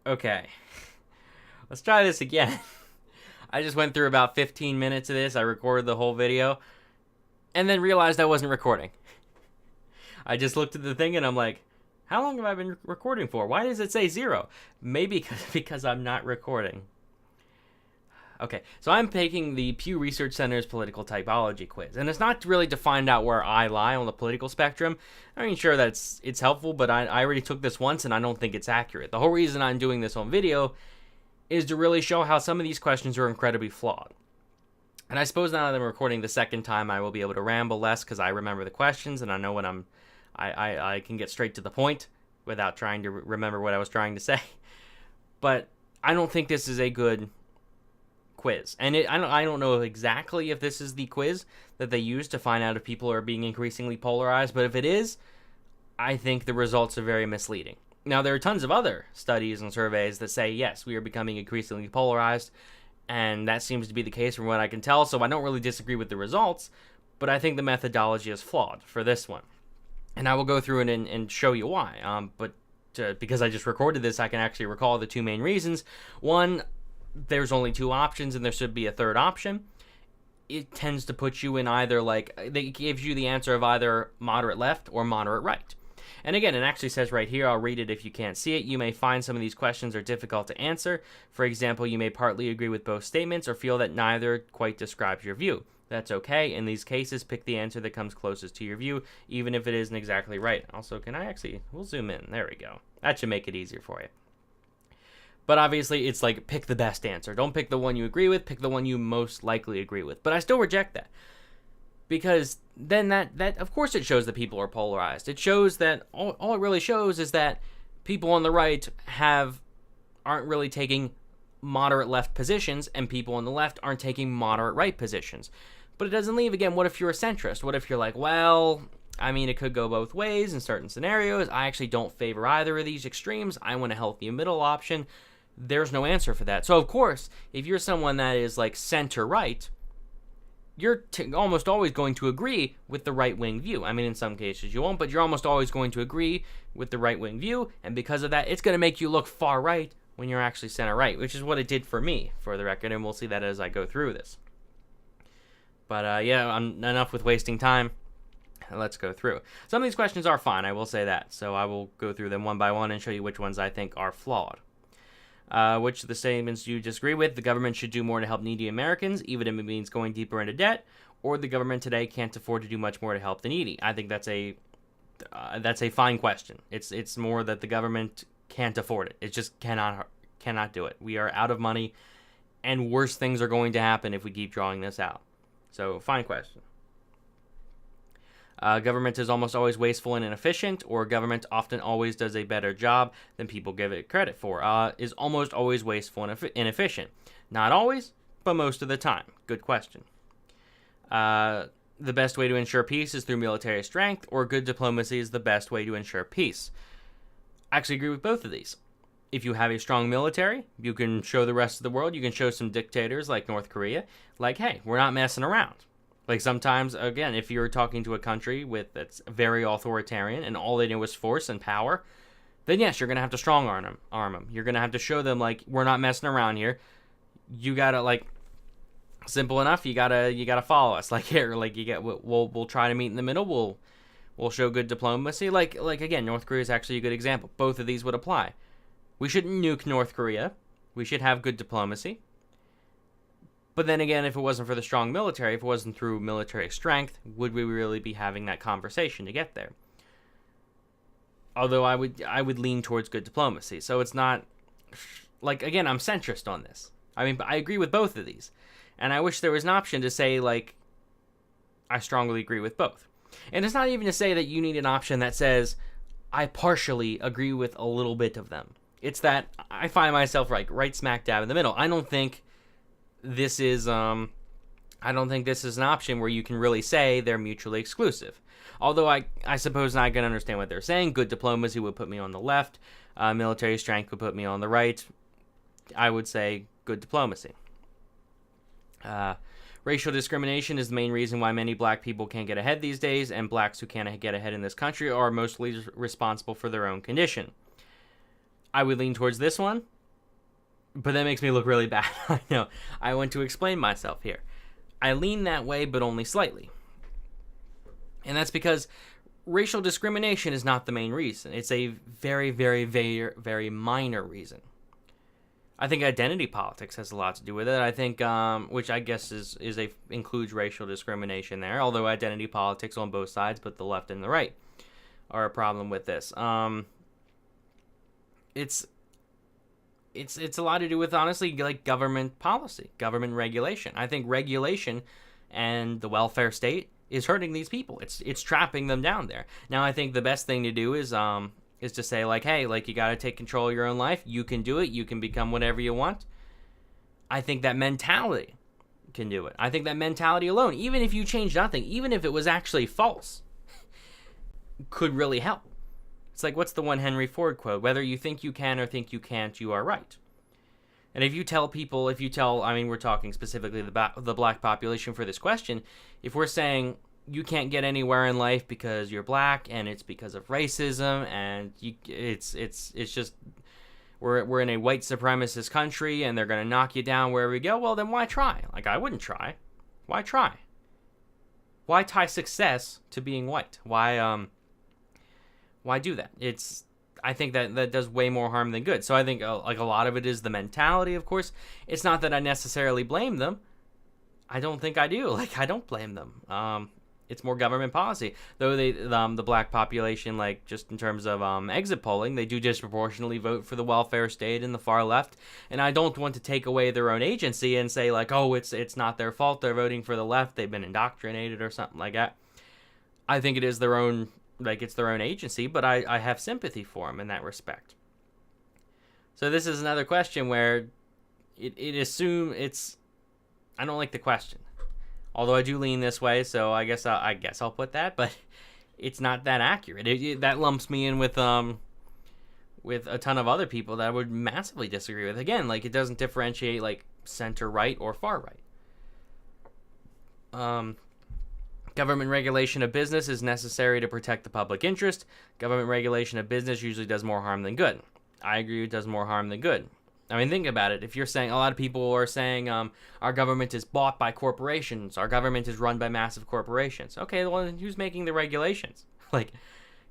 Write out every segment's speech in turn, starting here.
Okay, let's try this again. I just went through about 15 minutes of this. I recorded the whole video and then realized I wasn't recording. I just looked at the thing and I'm like, how long have I been recording for? Why does it say 0? Maybe because I'm not recording. Okay, so I'm taking the Pew Research Center's political typology quiz, and it's not really to find out where I lie on the political spectrum. I mean, sure, it's helpful, but I already took this once, and I don't think it's accurate. The whole reason I'm doing this on video is to really show how some of these questions are incredibly flawed. And I suppose now that I'm recording the second time, I will be able to ramble less because I remember the questions, and I know when I can get straight to the point without trying to remember what I was trying to say. But I don't think this is a good quiz, and I don't know exactly if this is the quiz that they use to find out if people are being increasingly polarized, but if it is, I think the results are very misleading. Now, there are tons of other studies and surveys that say, yes, we are becoming increasingly polarized, and that seems to be the case from what I can tell, so I don't really disagree with the results, but I think the methodology is flawed for this one. And I will go through it and show you why. Because I just recorded this, I can actually recall the two main reasons. One, there's only two options and there should be a third option. It tends to put you in either, it gives you the answer of either moderate left or moderate right. And again, it actually says right here, I'll read it if you can't see it. You may find some of these questions are difficult to answer. For example, you may partly agree with both statements or feel that neither quite describes your view. That's okay. In these cases, pick the answer that comes closest to your view, even if it isn't exactly right. Also, we'll zoom in. There we go. That should make it easier for you. But obviously, it's like, pick the best answer. Don't pick the one you agree with, pick the one you most likely agree with. But I still reject that. Because then that of course it shows that people are polarized. It shows that, all it really shows is that people on the right aren't really taking moderate left positions, and people on the left aren't taking moderate right positions. But it doesn't leave, again, what if you're a centrist? What if you're like, well, I mean, it could go both ways in certain scenarios. I actually don't favor either of these extremes. I want a healthy middle option. There's no answer for that. So, of course, if you're someone that is like center-right, you're almost always going to agree with the right-wing view. I mean, in some cases you won't, but you're almost always going to agree with the right-wing view, and because of that, it's going to make you look far-right when you're actually center-right, which is what it did for me, for the record, and we'll see that as I go through this. But, yeah, I'm enough with wasting time. Let's go through. Some of these questions are fine, I will say that, so I will go through them one by one and show you which ones I think are flawed. Which of the statements do you disagree with? The government should do more to help needy Americans, even if it means going deeper into debt, or the government today can't afford to do much more to help the needy. I think that's a fine question. It's more that the government can't afford it. It just cannot do it. We are out of money, and worse things are going to happen if we keep drawing this out. So, fine question. Government is almost always wasteful and inefficient, or government often always does a better job than people give it credit for. Is almost always wasteful and inefficient. Not always, but most of the time. Good question. The best way to ensure peace is through military strength, or good diplomacy is the best way to ensure peace. I actually agree with both of these. If you have a strong military, you can show the rest of the world, you can show some dictators like North Korea, like, hey, we're not messing around. Like sometimes, again, if you're talking to a country that's very authoritarian and all they know is force and power, then yes, you're going to have to strong arm them. You're going to have to show them, like, we're not messing around here. You got to, like, simple enough, you got to follow us. Like, here, like, we'll try to meet in the middle. We'll show good diplomacy. Like again, North Korea is actually a good example. Both of these would apply. We shouldn't nuke North Korea. We should have good diplomacy. But then again, if it wasn't for the strong military, if it wasn't through military strength, would we really be having that conversation to get there? Although I would lean towards good diplomacy. So it's not, like, again, I'm centrist on this. I mean, I agree with both of these. And I wish there was an option to say, like, I strongly agree with both. And it's not even to say that you need an option that says, I partially agree with a little bit of them. It's that I find myself right smack dab in the middle. I don't think this is an option where you can really say they're mutually exclusive. Although I suppose I can understand what they're saying. Good diplomacy would put me on the left. Military strength would put me on the right. I would say good diplomacy. Racial discrimination is the main reason why many black people can't get ahead these days, and blacks who can't get ahead in this country are mostly responsible for their own condition. I would lean towards this one. But that makes me look really bad. I know. I want to explain myself here. I lean that way, but only slightly. And that's because racial discrimination is not the main reason. It's a very, very, very, very minor reason. I think identity politics has a lot to do with it. I think, which I guess includes racial discrimination there. Although identity politics on both sides, but the left and the right, are a problem with this. It's a lot to do with, honestly, like government policy, government regulation. I think regulation and the welfare state is hurting these people. It's trapping them down there. Now, I think the best thing to do is to say, like, hey, like, you got to take control of your own life. You can do it. You can become whatever you want. I think that mentality can do it. I think that mentality alone, even if you change nothing, even if it was actually false, could really help. It's like, what's the one Henry Ford quote? Whether you think you can or think you can't, you are right. And if you tell, I mean, we're talking specifically the black population for this question. If we're saying you can't get anywhere in life because you're black and it's because of racism and it's just we're in a white supremacist country and they're going to knock you down wherever you go, well, then why try? Like, I wouldn't try. Why try? Why tie success to being white? Why do that? I think that does way more harm than good. So I think like a lot of it is the mentality, of course. It's not that I necessarily blame them. I don't think I do. Like, I don't blame them. It's more government policy. Though the black population, like, just in terms of exit polling, they do disproportionately vote for the welfare state and the far left. And I don't want to take away their own agency and say, like, oh, it's not their fault they're voting for the left. They've been indoctrinated or something like that. I think it is their own, like, it's their own agency, but I have sympathy for them in that respect. So this is another question where it assumes I don't like the question. Although I do lean this way, so I guess I'll put that, but it's not that accurate. That lumps me in with a ton of other people that I would massively disagree with. Again, like, it doesn't differentiate, like, center right or far right. Government regulation of business is necessary to protect the public interest. Government regulation of business usually does more harm than good. I agree, it does more harm than good. I mean, think about it. If you're saying, a lot of people are saying our government is bought by corporations, our government is run by massive corporations. Okay, well, then who's making the regulations? Like,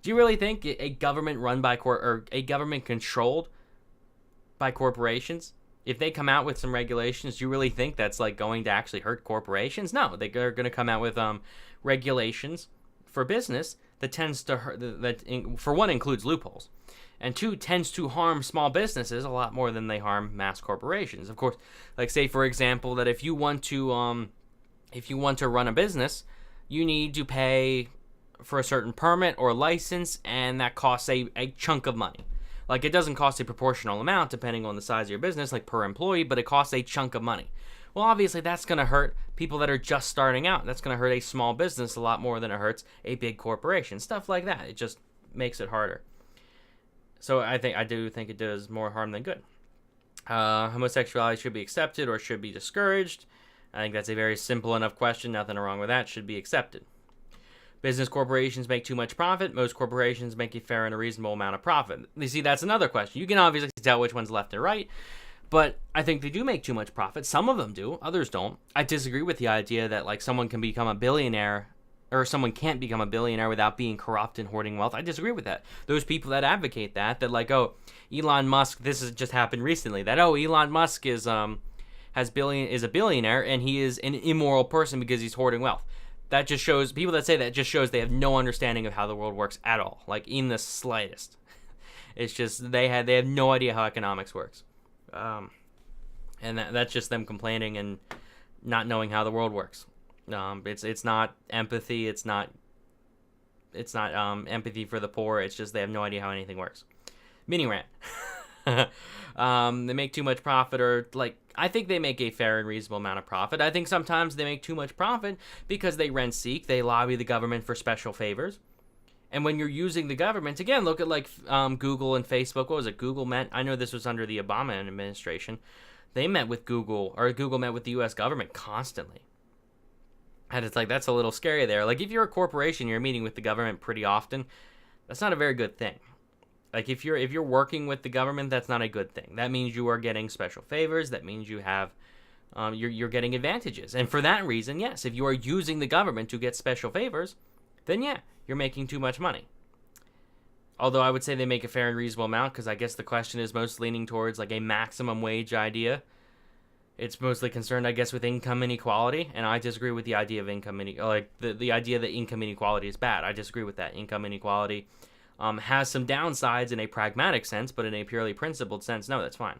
do you really think a government run by or a government controlled by corporations, if they come out with some regulations, do you really think that's, like, going to actually hurt corporations? No, they're going to come out with regulations for business that tends to hurt, that for one includes loopholes, and two tends to harm small businesses a lot more than they harm mass corporations. Of course, like, say for example that if you want to run a business, you need to pay for a certain permit or license, and that costs a chunk of money. Like, it doesn't cost a proportional amount depending on the size of your business, like per employee, but it costs a chunk of money. Well, obviously, that's going to hurt people that are just starting out. That's going to hurt a small business a lot more than it hurts a big corporation. Stuff like that. It just makes it harder. So I do think it does more harm than good. Homosexuality should be accepted or should be discouraged. I think that's a very simple enough question. Nothing wrong with that. Should be accepted. Business corporations make too much profit. Most corporations make a fair and a reasonable amount of profit. You see, that's another question. You can obviously tell which one's left and right, but I think they do make too much profit. Some of them do, others don't. I disagree with the idea that, like, someone can become a billionaire or someone can't become a billionaire without being corrupt and hoarding wealth. I disagree with that. Those people that advocate that like, oh, Elon Musk, this has just happened recently, that, oh, Elon Musk is a billionaire and he is an immoral person because he's hoarding wealth. That just shows, people that say that just shows they have no understanding of how the world works at all, like, in the slightest. It's just they have no idea how economics works, and that's just them complaining and not knowing how the world works. It's not empathy. It's not empathy for the poor. It's just they have no idea how anything works. Mini rant. They make too much profit, or, like, I think they make a fair and reasonable amount of profit. I think sometimes they make too much profit because they rent seek, they lobby the government for special favors. And when you're using the government, again, look at, like, Google and Facebook. What was it? Google met, I know this was under the Obama administration. They met with Google met with the U.S. government constantly. And it's like, that's a little scary there. Like, if you're a corporation, you're meeting with the government pretty often. That's not a very good thing. Like if you're working with the government, that's not a good thing. That means you are getting special favors. That means you have you're getting advantages. And for that reason, yes, if you are using the government to get special favors, then yeah, you're making too much money. Although I would say they make a fair and reasonable amount, because I guess the question is most leaning towards like a maximum wage idea. It's mostly concerned, I guess, with income inequality, and I disagree with the idea of the idea that income inequality is bad. I disagree with that. Income inequality has some downsides in a pragmatic sense, but in a purely principled sense, no, that's fine.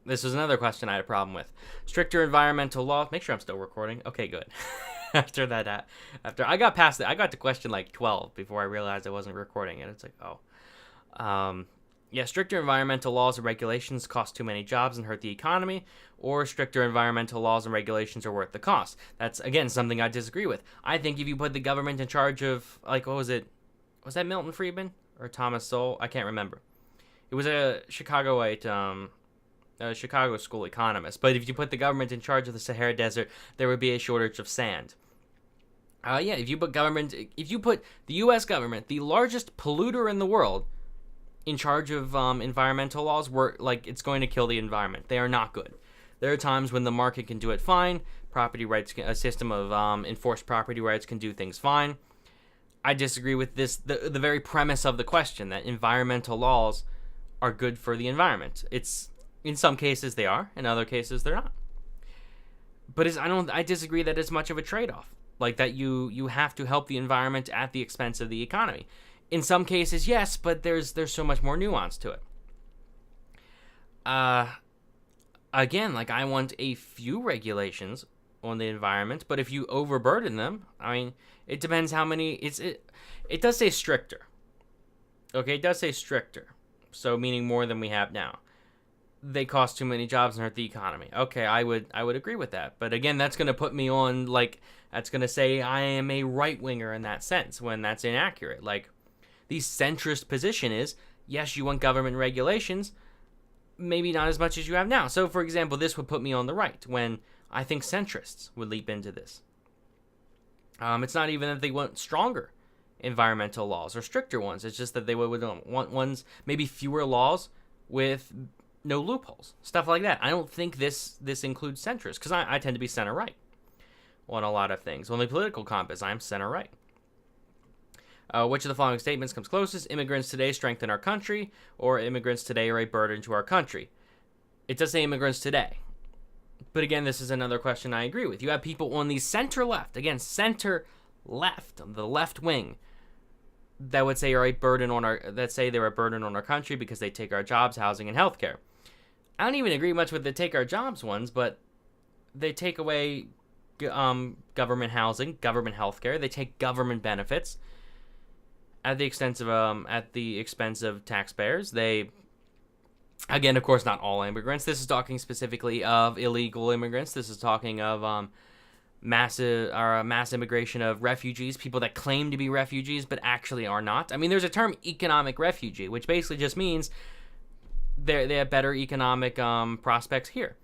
This is another question I had a problem with. Stricter environmental law. Make sure I'm still recording. Okay, good. After I got past it, I got to question like 12 before I realized I wasn't recording it. It's like, oh. Yeah, stricter environmental laws and regulations cost too many jobs and hurt the economy, or stricter environmental laws and regulations are worth the cost. That's, again, something I disagree with. I think if you put the government in charge of, like, what was it? Was that Milton Friedman or Thomas Sowell? I can't remember. It was a Chicagoite, a Chicago school economist. But if you put the government in charge of the Sahara Desert, there would be a shortage of sand. Yeah, if you put the U.S. government, the largest polluter in the world, in charge of environmental laws, it's going to kill the environment. They are not good. There are times when the market can do it fine. Property rights, a system of enforced property rights can do things fine. I disagree with this, the very premise of the question, that environmental laws are good for the environment. It's, in some cases they are, in other cases they're not. But I disagree that it's much of a trade-off. Like that you have to help the environment at the expense of the economy. In some cases, yes, but there's so much more nuance to it. Again, like I want a few regulations on the environment, but if you overburden them, I mean, it depends how many. It does say stricter. Okay, it does say stricter, so meaning more than we have now. They cost too many jobs and hurt the economy. Okay, I would agree with that, but again, that's going to put me on that's going to say I am a right winger in that sense when that's inaccurate. Like, the centrist position is, yes, you want government regulations, maybe not as much as you have now. So, for example, this would put me on the right, when I think centrists would leap into this. It's not even that they want stronger environmental laws or stricter ones. It's just that they would want ones, maybe fewer laws with no loopholes, stuff like that. I don't think this includes centrists, because I tend to be center-right on a lot of things. On the political compass, I'm center-right. Which of the following statements comes closest? Immigrants today strengthen our country, or immigrants today are a burden to our country. It does say immigrants today. But again, this is another question I agree with. You have people on the center-left, again, center-left, the left wing, that would say they're a burden on our country because they take our jobs, housing, and healthcare. I don't even agree much with the take our jobs ones, but they take away government housing, government healthcare. They take government benefits at the expense of taxpayers. They, again, of course, not all immigrants. This is talking specifically of illegal immigrants. This is talking of mass immigration of refugees, people that claim to be refugees but actually are not. I mean, there's a term, economic refugee, which basically just means they have better economic prospects here.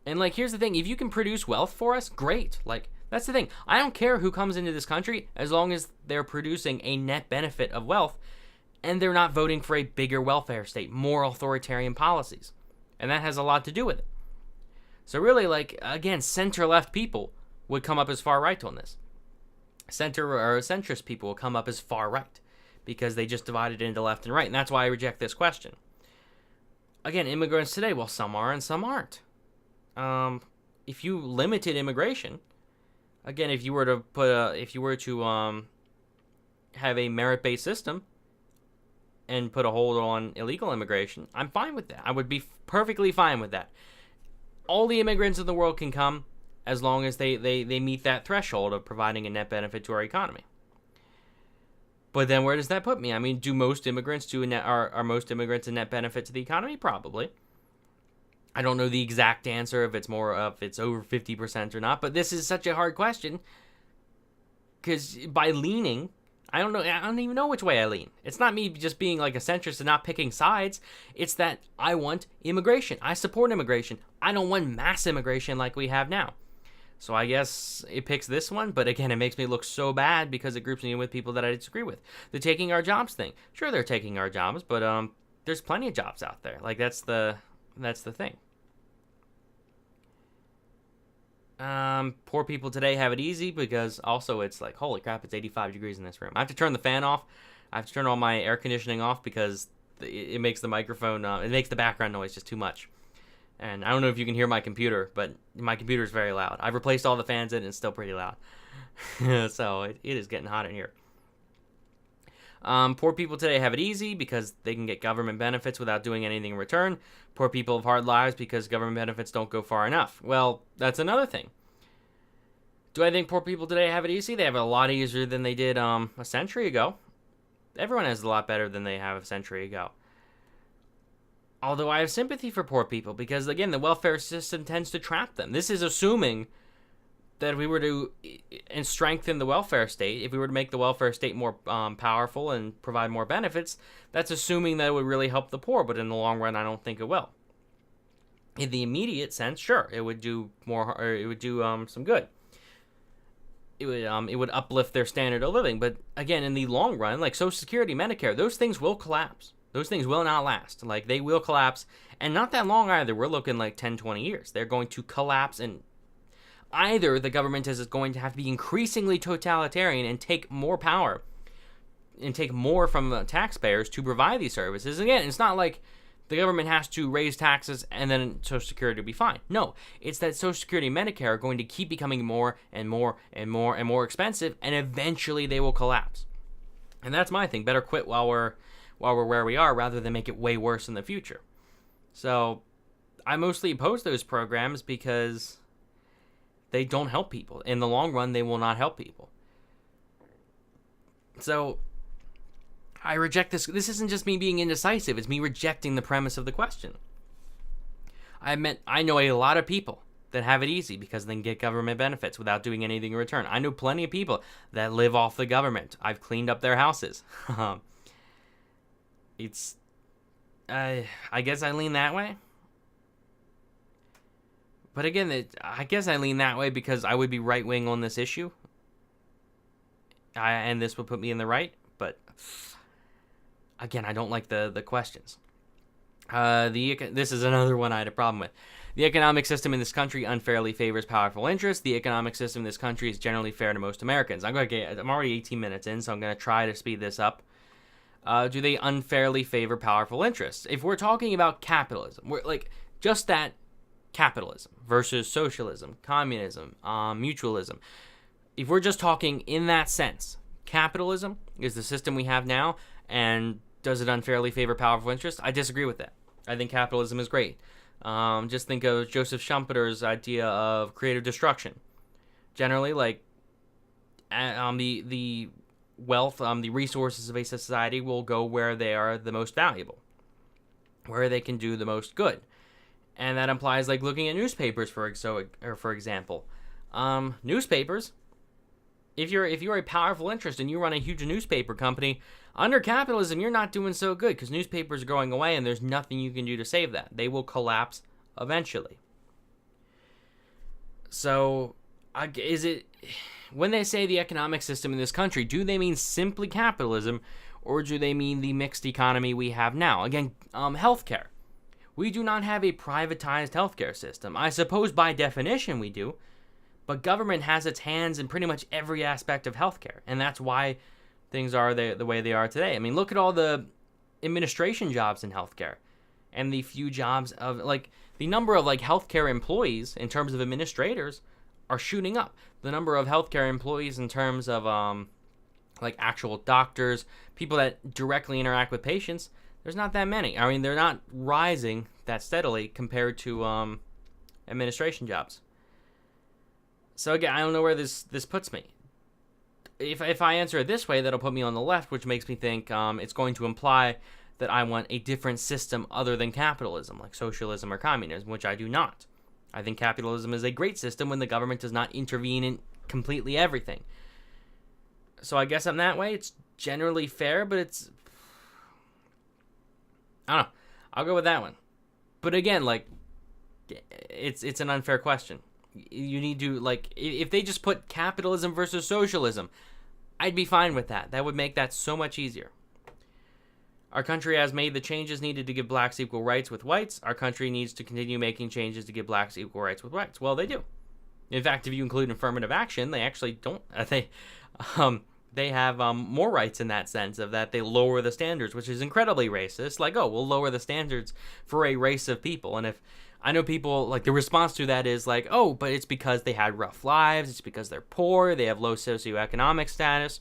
And like, here's the thing: if you can produce wealth for us, great. Like, that's the thing. I don't care who comes into this country as long as they're producing a net benefit of wealth and they're not voting for a bigger welfare state, more authoritarian policies. And that has a lot to do with it. So really, like, again, center-left people would come up as far right on this. Centrist people will come up as far right because they just divided into left and right. And that's why I reject this question. Again, immigrants today, well, some are and some aren't. If you limited immigration, again, if you were to have a merit-based system and put a hold on illegal immigration, I'm fine with that. I would be perfectly fine with that. All the immigrants in the world can come as long as they meet that threshold of providing a net benefit to our economy. But then where does that put me? I mean, are most immigrants a net benefit to the economy? Probably. I don't know the exact answer if it's over 50% or not, but this is such a hard question because by leaning, I don't even know which way I lean. It's not me just being like a centrist and not picking sides. It's that I want immigration. I support immigration. I don't want mass immigration like we have now. So I guess it picks this one, but again, it makes me look so bad because it groups me in with people that I disagree with. The taking our jobs thing. Sure, they're taking our jobs, but there's plenty of jobs out there. Like, that's the thing. Poor people today have it easy because also it's like, holy crap, it's 85 degrees in this room. I have to turn the fan off. I have to turn all my air conditioning off because it makes the microphone, it makes the background noise just too much. And I don't know if you can hear my computer, but my computer is very loud. I've replaced all the fans in it and it's still pretty loud. So it is getting hot in here. Poor people today have it easy because they can get government benefits without doing anything in return. Poor people have hard lives because government benefits don't go far enough. Well, that's another thing. Do I think poor people today have it easy? They have it a lot easier than they did a century ago. Everyone has a lot better than they have a century ago. Although I have sympathy for poor people because, again, the welfare system tends to trap them. This is assuming that if we were to strengthen the welfare state, if we were to make the welfare state more powerful and provide more benefits, that's assuming that it would really help the poor. But in the long run, I don't think it will. In the immediate sense, sure, it would do more, or it would do some good. It would uplift their standard of living. But again, in the long run, like Social Security, Medicare, those things will collapse. Those things will not last. Like, they will collapse. And not that long either. We're looking like 10, 20 years. They're going to collapse, and either the government is going to have to be increasingly totalitarian and take more power and take more from taxpayers to provide these services. Again, it's not like the government has to raise taxes and then Social Security will be fine. No, it's that Social Security and Medicare are going to keep becoming more and more and more and more expensive, and eventually they will collapse. And that's my thing. Better quit while we're where we are rather than make it way worse in the future. So I mostly oppose those programs because they don't help people. In the long run, they will not help people. So I reject this. This isn't just me being indecisive. It's me rejecting the premise of the question. I know a lot of people that have it easy because they can get government benefits without doing anything in return. I know plenty of people that live off the government. I've cleaned up their houses. I guess I lean that way. But again, I guess I lean that way because I would be right-wing on this issue. And this would put me in the right. But again, I don't like the questions. This is another one I had a problem with. The economic system in this country unfairly favors powerful interests. The economic system in this country is generally fair to most Americans. I'm already 18 minutes in, so I'm going to try to speed this up. Do they unfairly favor powerful interests? If we're talking about capitalism, we're like just that capitalism versus socialism, communism, mutualism. If we're just talking in that sense, capitalism is the system we have now, and does it unfairly favor powerful interests? I disagree with that. I think capitalism is great. Just think of Joseph Schumpeter's idea of creative destruction. Generally, like the wealth, the resources of a society will go where they are the most valuable, where they can do the most good. And that implies like looking at newspapers, for example. Newspapers, if you're a powerful interest and you run a huge newspaper company, under capitalism, you're not doing so good because newspapers are going away and there's nothing you can do to save that. They will collapse eventually. So, when they say the economic system in this country, do they mean simply capitalism, or do they mean the mixed economy we have now? Again, healthcare. We do not have a privatized healthcare system. I suppose by definition we do, but government has its hands in pretty much every aspect of healthcare, and that's why things are the way they are today. I mean, look at all the administration jobs in healthcare, and the few jobs of, like, the number of, like, healthcare employees in terms of administrators are shooting up. The number of healthcare employees in terms of, like, actual doctors, people that directly interact with patients, there's not that many. I mean, they're not rising that steadily compared to administration jobs. So again, I don't know where this puts me. If I answer it this way, that'll put me on the left, which makes me think it's going to imply that I want a different system other than capitalism, like socialism or communism, which I do not. I think capitalism is a great system when the government does not intervene in completely everything. So I guess I'm that way. It's generally fair, but it's... I don't know. I'll go with that one. But again, like, it's an unfair question. You need to, like, if they just put capitalism versus socialism, I'd be fine with that. That would make that so much easier. Our country has made the changes needed to give blacks equal rights with whites. Our country needs to continue making changes to give blacks equal rights with whites. Well, they do. In fact, if you include affirmative action, they actually don't. They have more rights in that sense of that they lower the standards, which is incredibly racist. Like, oh, we'll lower the standards for a race of people. And if I know people, like, the response to that is like, oh, but it's because they had rough lives. It's because they're poor. They have low socioeconomic status.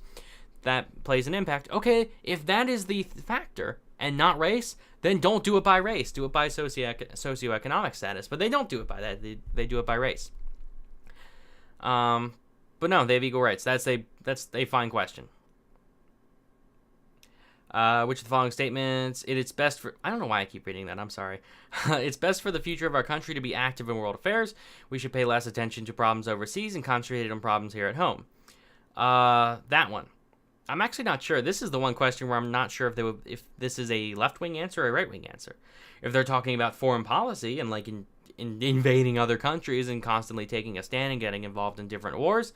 That plays an impact. Okay, if that is the factor and not race, then don't do it by race. Do it by socioeconomic status. But they don't do it by that. They do it by race. But no, they have equal rights. That's a fine question. Which of the following statements? It's best for... I don't know why I keep reading that. I'm sorry. It's best for the future of our country to be active in world affairs. We should pay less attention to problems overseas and concentrate on problems here at home. That one. I'm actually not sure. This is the one question where I'm not sure if this is a left-wing answer or a right-wing answer. If they're talking about foreign policy and like in invading other countries and constantly taking a stand and getting involved in different wars,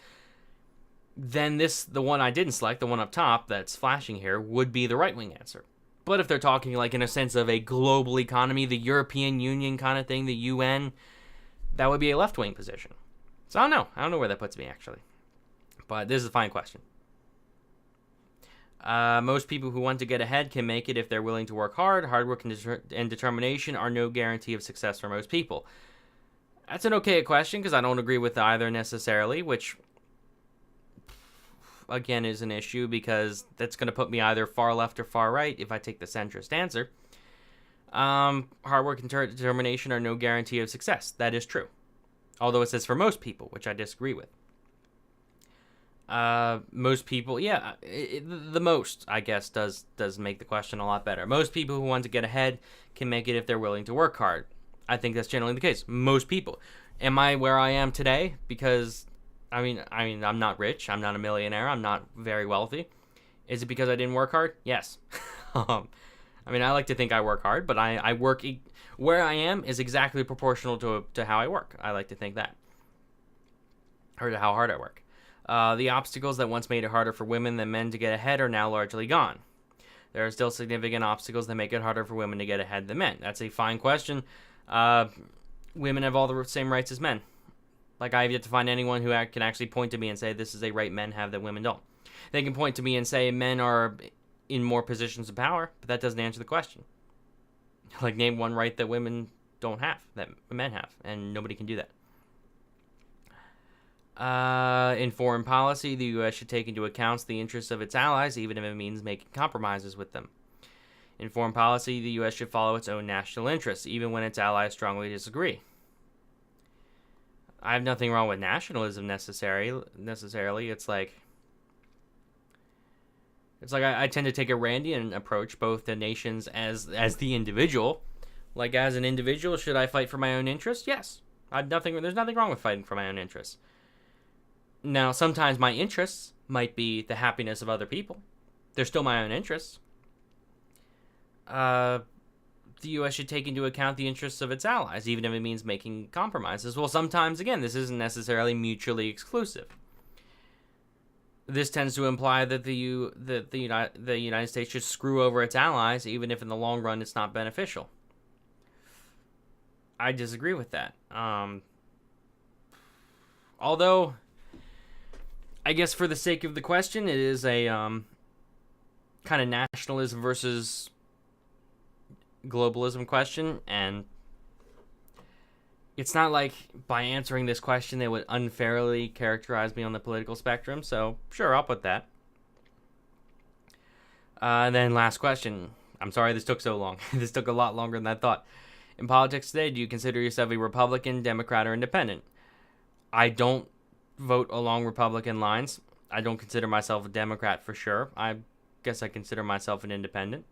then the one I didn't select, the one up top that's flashing here, would be the right-wing answer. But if they're talking like in a sense of a global economy, the European Union kind of thing, the UN, that would be a left-wing position. So I don't know. I don't know where that puts me, actually. But this is a fine question. Most people who want to get ahead can make it if they're willing to work hard. Hard work and determination are no guarantee of success for most people. That's an okay question because I don't agree with either necessarily, which again is an issue because that's going to put me either far left or far right if I take the centrist answer. Hard work and determination are no guarantee of success. That is true. Although it says for most people, which I disagree with. Most people, yeah, the most, I guess, does make the question a lot better. Most people who want to get ahead can make it if they're willing to work hard. I think that's generally the case. Most people. Am I where I am today? Because, I mean, I'm not rich. I'm not a millionaire. I'm not very wealthy. Is it because I didn't work hard? Yes. I mean, I like to think I work hard, but I work, where I am is exactly proportional to how I work. I like to think that. Or to how hard I work. The obstacles that once made it harder for women than men to get ahead are now largely gone. There are still significant obstacles that make it harder for women to get ahead than men. That's a fine question. Women have all the same rights as men. Like, I have yet to find anyone who can actually point to me and say this is a right men have that women don't. They can point to me and say men are in more positions of power, but that doesn't answer the question. Like, name one right that women don't have, that men have, and nobody can do that. In foreign policy, the U.S. should take into account the interests of its allies, even if it means making compromises with them. In foreign policy, the U.S. should follow its own national interests, even when its allies strongly disagree. I have nothing wrong with nationalism necessarily. It's like I tend to take a Randian approach, both to nations as the individual. Like, as an individual, should I fight for my own interests? Yes. There's nothing wrong with fighting for my own interests. Now, sometimes my interests might be the happiness of other people. They're still my own interests. The U.S. should take into account the interests of its allies, even if it means making compromises. Well, sometimes, again, this isn't necessarily mutually exclusive. This tends to imply that the United States should screw over its allies, even if in the long run it's not beneficial. I disagree with that. Although, I guess for the sake of the question, it is a kind of nationalism versus globalism question, and it's not like by answering this question they would unfairly characterize me on the political spectrum, so sure, I'll put that. And then last question. I'm sorry this took so long. This took a lot longer than I thought. In politics today, do you consider yourself a Republican, Democrat, or Independent? I don't vote along Republican lines. I don't consider myself a Democrat for sure. I guess I consider myself an independent.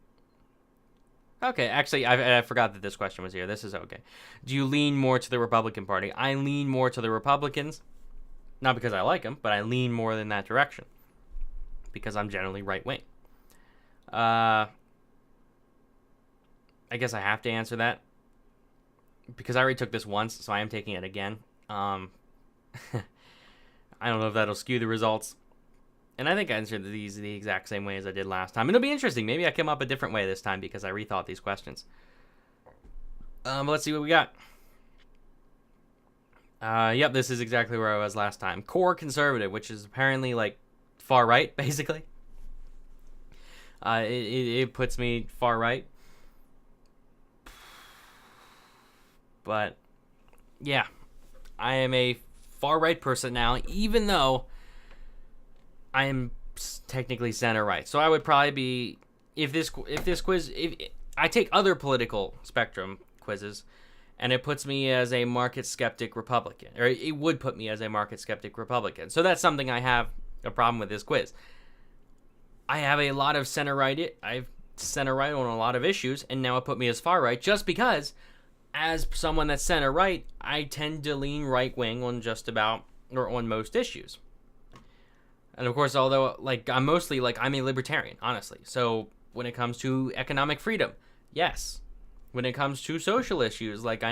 Okay, actually, I forgot that this question was here. This is okay. Do you lean more to the Republican Party? I lean more to the Republicans. Not because I like them, but I lean more in that direction. Because I'm generally right-wing. I guess I have to answer that. Because I already took this once, so I am taking it again. I don't know if that'll skew the results. And I think I answered these the exact same way as I did last time. It'll be interesting. Maybe I come up a different way this time because I rethought these questions. Let's see what we got. Yep, this is exactly where I was last time. Core conservative, which is apparently like far right, basically. It puts me far right. But yeah, I am a far right person now, even though I am technically center right. So I would probably be, if this quiz, if I take other political spectrum quizzes, and it puts me as a market skeptic Republican, or it would put me as a market skeptic Republican. So that's something I have a problem with this quiz. I have a lot of center right. I've center right on a lot of issues, and now it put me as far right just because, as someone that's center right, I tend to lean right wing on just about, or on most issues. And of course, although like I'm mostly like I'm a libertarian, honestly. So when it comes to economic freedom, yes. When it comes to social issues, like I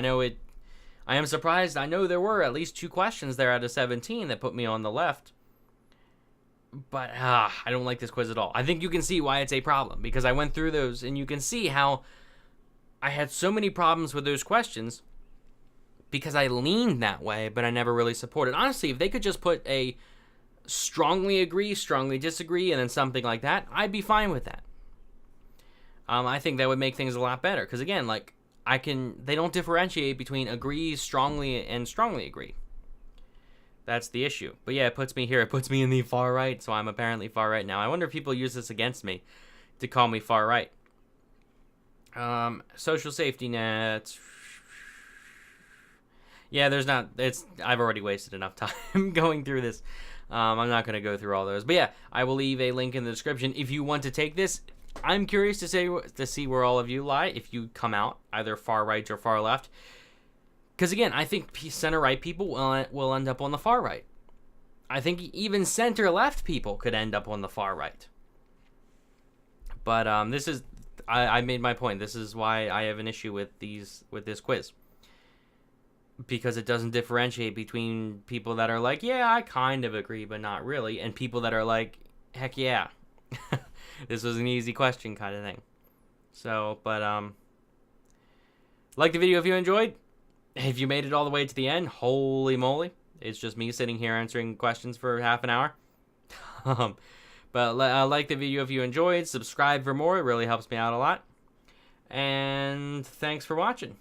am surprised. I know there were at least 2 questions there out of 17 that put me on the left. But I don't like this quiz at all. I think you can see why it's a problem, because I went through those and you can see how I had so many problems with those questions because I leaned that way, but I never really supported. Honestly, if they could just put a strongly agree, strongly disagree, and then something like that, I'd be fine with that. I think that would make things a lot better, because again, like they don't differentiate between agree strongly and strongly agree. That's the issue. But yeah, it puts me here. It puts me in the far right, so I'm apparently far right now. I wonder if people use this against me to call me far right. Social safety nets. Yeah, I've already wasted enough time going through this. I'm not going to go through all those. But yeah, I will leave a link in the description. If you want to take this, I'm curious to see where all of you lie, if you come out either far right or far left. Because again, I think center-right people will end up on the far right. I think even center-left people could end up on the far right. But I made my point. This is why I have an issue with this quiz. Because it doesn't differentiate between people that are like, yeah, I kind of agree, but not really, and people that are like, heck yeah. This was an easy question kind of thing. So, but, like the video if you enjoyed. If you made it all the way to the end, holy moly. It's just me sitting here answering questions for half an hour. But like the video if you enjoyed. Subscribe for more. It really helps me out a lot. And thanks for watching.